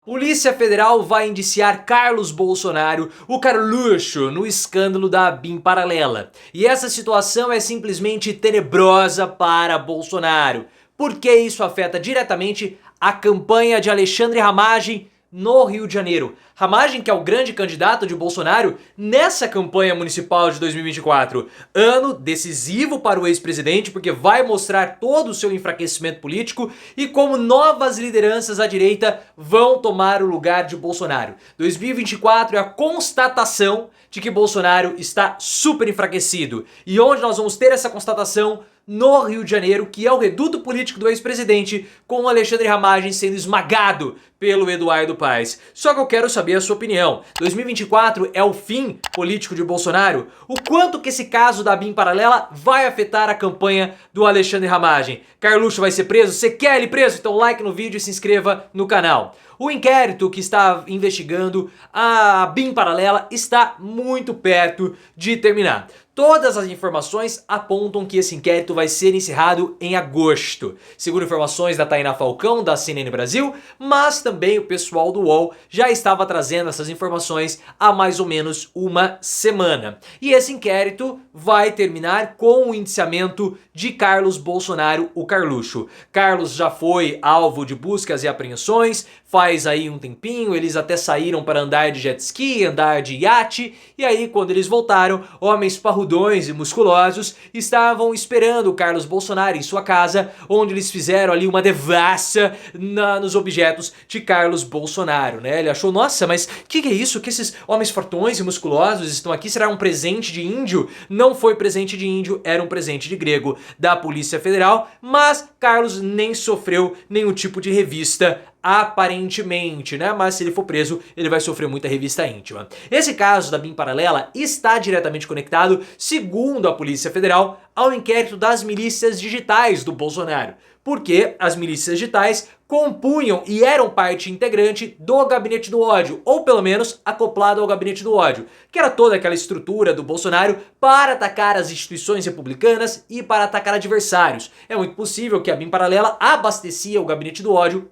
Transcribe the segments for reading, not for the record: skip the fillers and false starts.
Polícia Federal vai indiciar Carlos Bolsonaro, o Carluxo, no escândalo da BIM Paralela. E essa situação é simplesmente tenebrosa para Bolsonaro, porque isso afeta diretamente a campanha de Alexandre Ramagem no Rio de Janeiro. Ramagem, que é o grande candidato de Bolsonaro nessa campanha municipal de 2024. Ano decisivo para o ex-presidente, porque vai mostrar todo o seu enfraquecimento político e como novas lideranças à direita vão tomar o lugar de Bolsonaro. 2024 é a constatação de que Bolsonaro está super enfraquecido. E onde nós vamos ter essa constatação? No Rio de Janeiro, que é o reduto político do ex-presidente, com o Alexandre Ramagem sendo esmagado pelo Eduardo Paes. Só que eu quero saber a sua opinião. 2024 é o fim político de Bolsonaro? O quanto que esse caso da BIM Paralela vai afetar a campanha do Alexandre Ramagem? Carluxo vai ser preso? Você quer ele preso? Então like no vídeo e se inscreva no canal. O inquérito que está investigando a BIM Paralela está muito perto de terminar. Todas as informações apontam que esse inquérito vai ser encerrado em agosto, segundo informações da Tainá Falcão, da CNN Brasil, mas também o pessoal do UOL já estava trazendo essas informações há mais ou menos uma semana. E esse inquérito vai terminar com o indiciamento de Carlos Bolsonaro, o Carluxo. Carlos já foi alvo de buscas e apreensões faz aí um tempinho, eles até saíram para andar de jet ski, andar de iate, e aí quando eles voltaram, homens parrudões e musculosos estavam esperando o Carlos Bolsonaro em sua casa, onde eles fizeram ali uma devassa nos objetos de Carlos Bolsonaro, né? Ele achou, nossa, mas que é isso? Que esses homens fortões e musculosos estão aqui? Será um presente de índio? Não foi presente de índio, era um presente de grego da Polícia Federal, mas Carlos nem sofreu nenhum tipo de revista aparentemente, né? Mas se ele for preso, ele vai sofrer muita revista íntima. Esse caso da BIM Paralela está diretamente conectado, segundo a Polícia Federal, ao inquérito das milícias digitais do Bolsonaro. Porque as milícias digitais compunham e eram parte integrante do Gabinete do Ódio, ou pelo menos acoplado ao Gabinete do Ódio, que era toda aquela estrutura do Bolsonaro para atacar as instituições republicanas e para atacar adversários. É muito possível que a BIM Paralela abastecia o Gabinete do Ódio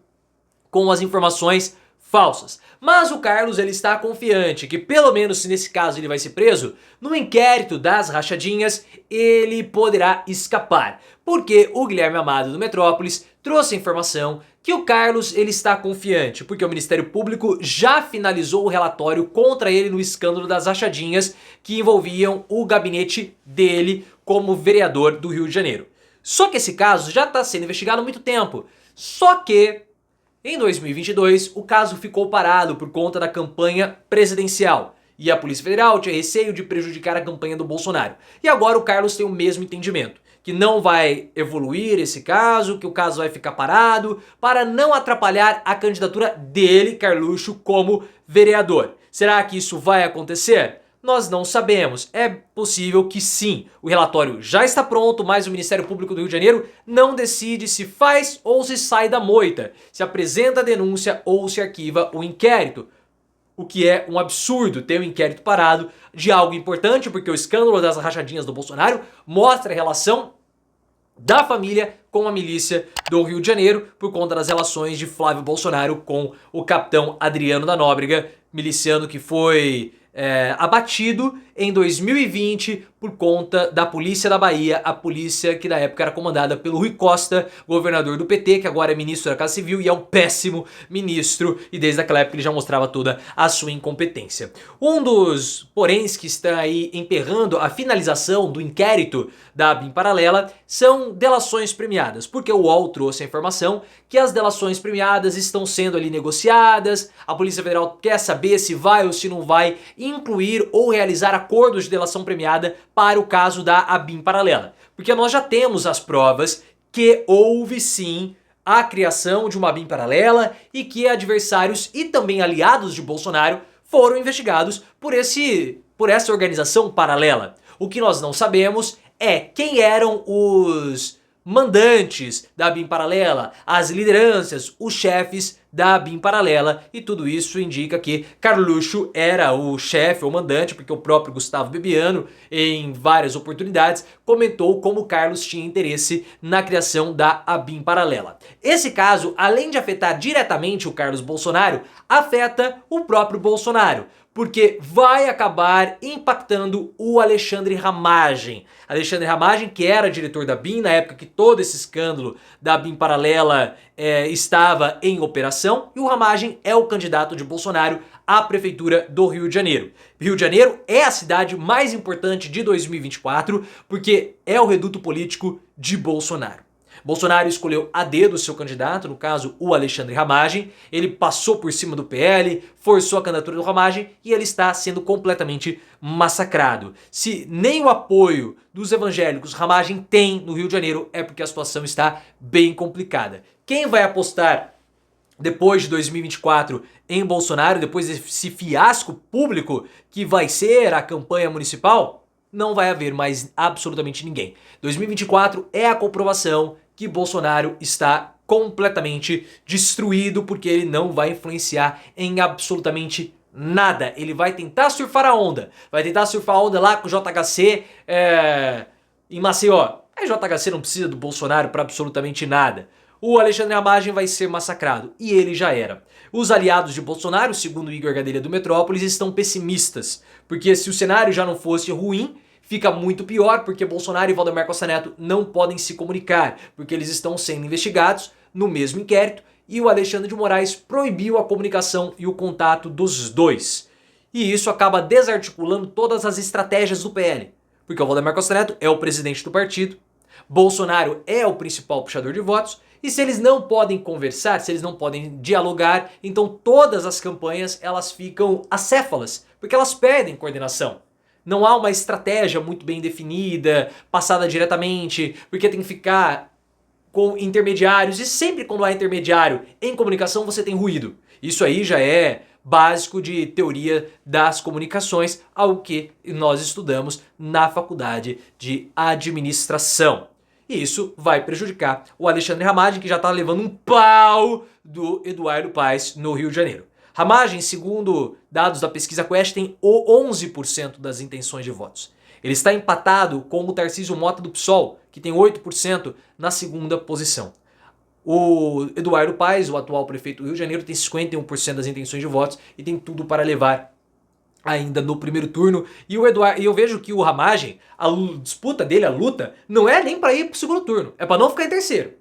com as informações falsas. Mas o Carlos ele está confiante que pelo menos se nesse caso ele vai ser preso, no inquérito das rachadinhas ele poderá escapar. Porque o Guilherme Amado do Metrópolis trouxe a informação que o Carlos ele está confiante, porque o Ministério Público já finalizou o relatório contra ele no escândalo das rachadinhas que envolviam o gabinete dele como vereador do Rio de Janeiro. Só que esse caso já está sendo investigado há muito tempo. Só que em 2022, o caso ficou parado por conta da campanha presidencial e a Polícia Federal tinha receio de prejudicar a campanha do Bolsonaro. E agora o Carlos tem o mesmo entendimento, que não vai evoluir esse caso, que o caso vai ficar parado para não atrapalhar a candidatura dele, Carluxo, como vereador. Será que isso vai acontecer? Nós não sabemos, é possível que sim. O relatório já está pronto, mas o Ministério Público do Rio de Janeiro não decide se faz ou se sai da moita, se apresenta a denúncia ou se arquiva o inquérito. O que é um absurdo ter um inquérito parado de algo importante, porque o escândalo das rachadinhas do Bolsonaro mostra a relação da família com a milícia do Rio de Janeiro por conta das relações de Flávio Bolsonaro com o capitão Adriano da Nóbrega, miliciano que foi abatido em 2020 por conta da polícia da Bahia, a polícia que na época era comandada pelo Rui Costa, governador do PT, que agora é ministro da Casa Civil e é um péssimo ministro, e desde aquela época ele já mostrava toda a sua incompetência. Um dos poréns que está aí emperrando a finalização do inquérito da BIM Paralela são delações premiadas, porque o UOL trouxe a informação que as delações premiadas estão sendo ali negociadas, a Polícia Federal quer saber se vai ou se não vai incluir ou realizar acordos de delação premiada para o caso da BIM Paralela. Porque nós já temos as provas que houve sim a criação de uma BIM Paralela e que adversários e também aliados de Bolsonaro foram investigados por essa organização paralela. O que nós não sabemos é quem eram os mandantes da BIM Paralela, as lideranças, os chefes da BIM Paralela, e tudo isso indica que Carluxo era o chefe ou mandante, porque o próprio Gustavo Bebiano, em várias oportunidades, comentou como Carlos tinha interesse na criação da BIM Paralela. Esse caso, além de afetar diretamente o Carlos Bolsonaro, afeta o próprio Bolsonaro, porque vai acabar impactando o Alexandre Ramagem. Alexandre Ramagem, que era diretor da BIM na época que todo esse escândalo da BIM Paralela estava em operação, e o Ramagem é o candidato de Bolsonaro à prefeitura do Rio de Janeiro. Rio de Janeiro é a cidade mais importante de 2024 porque é o reduto político de Bolsonaro. Bolsonaro escolheu a dedo o seu candidato, no caso o Alexandre Ramagem. Ele passou por cima do PL, forçou a candidatura do Ramagem e ele está sendo completamente massacrado. Se nem o apoio dos evangélicos Ramagem tem no Rio de Janeiro, é porque a situação está bem complicada. Quem vai apostar depois de 2024 em Bolsonaro, depois desse fiasco público que vai ser a campanha municipal? Não vai haver mais absolutamente ninguém. 2024 é a comprovação que Bolsonaro está completamente destruído, porque ele não vai influenciar em absolutamente nada. Ele vai tentar surfar a onda. Vai tentar surfar a onda lá com o JHC em Maceió. A JHC não precisa do Bolsonaro para absolutamente nada. O Alexandre Ramagem vai ser massacrado, e ele já era. Os aliados de Bolsonaro, segundo Igor Gadelha do Metrópolis, estão pessimistas, porque se o cenário já não fosse ruim, fica muito pior, porque Bolsonaro e Valdemar Costa Neto não podem se comunicar, porque eles estão sendo investigados no mesmo inquérito, e o Alexandre de Moraes proibiu a comunicação e o contato dos dois. E isso acaba desarticulando todas as estratégias do PL, porque o Valdemar Costa Neto é o presidente do partido, Bolsonaro é o principal puxador de votos, e se eles não podem conversar, se eles não podem dialogar, então todas as campanhas elas ficam acéfalas, porque elas perdem coordenação. Não há uma estratégia muito bem definida, passada diretamente, porque tem que ficar com intermediários, e sempre quando há intermediário em comunicação você tem ruído. Isso aí já é básico de teoria das comunicações, algo que nós estudamos na faculdade de administração. E isso vai prejudicar o Alexandre Ramagem, que já está levando um pau do Eduardo Paes no Rio de Janeiro. Ramagem, segundo dados da pesquisa Quest, tem 11% das intenções de votos. Ele está empatado com o Tarcísio Mota do PSOL, que tem 8% na segunda posição. O Eduardo Paes, o atual prefeito do Rio de Janeiro, tem 51% das intenções de votos e tem tudo para levar ainda no primeiro turno. E eu vejo que o Ramagem, a disputa dele, a luta, não é nem para ir para o segundo turno, é para não ficar em terceiro.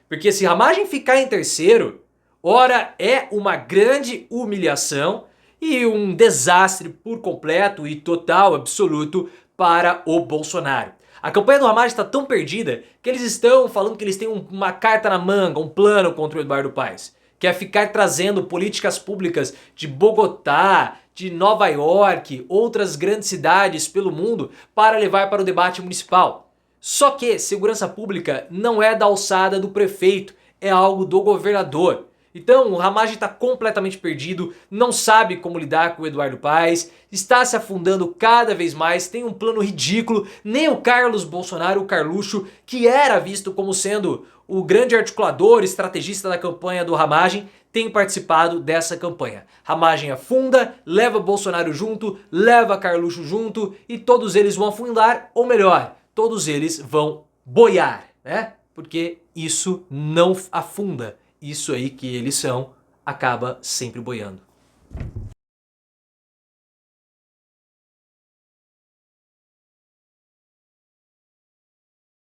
Porque se Ramagem ficar em terceiro, ora é uma grande humilhação e um desastre por completo e total, absoluto para o Bolsonaro. A campanha do Ramagem está tão perdida que eles estão falando que eles têm uma carta na manga, um plano contra o Eduardo Paes, que é ficar trazendo políticas públicas de Bogotá, de Nova York, outras grandes cidades pelo mundo para levar para o debate municipal. Só que segurança pública não é da alçada do prefeito, é algo do governador. Então o Ramagem está completamente perdido, não sabe como lidar com o Eduardo Paes, está se afundando cada vez mais, tem um plano ridículo. Nem o Carlos Bolsonaro, o Carluxo, que era visto como sendo o grande articulador, estrategista da campanha do Ramagem, tem participado dessa campanha. Ramagem afunda, leva Bolsonaro junto, leva Carluxo junto e todos eles vão afundar, ou melhor, todos eles vão boiar, né? Porque isso não afunda. Isso aí que eles são acaba sempre boiando.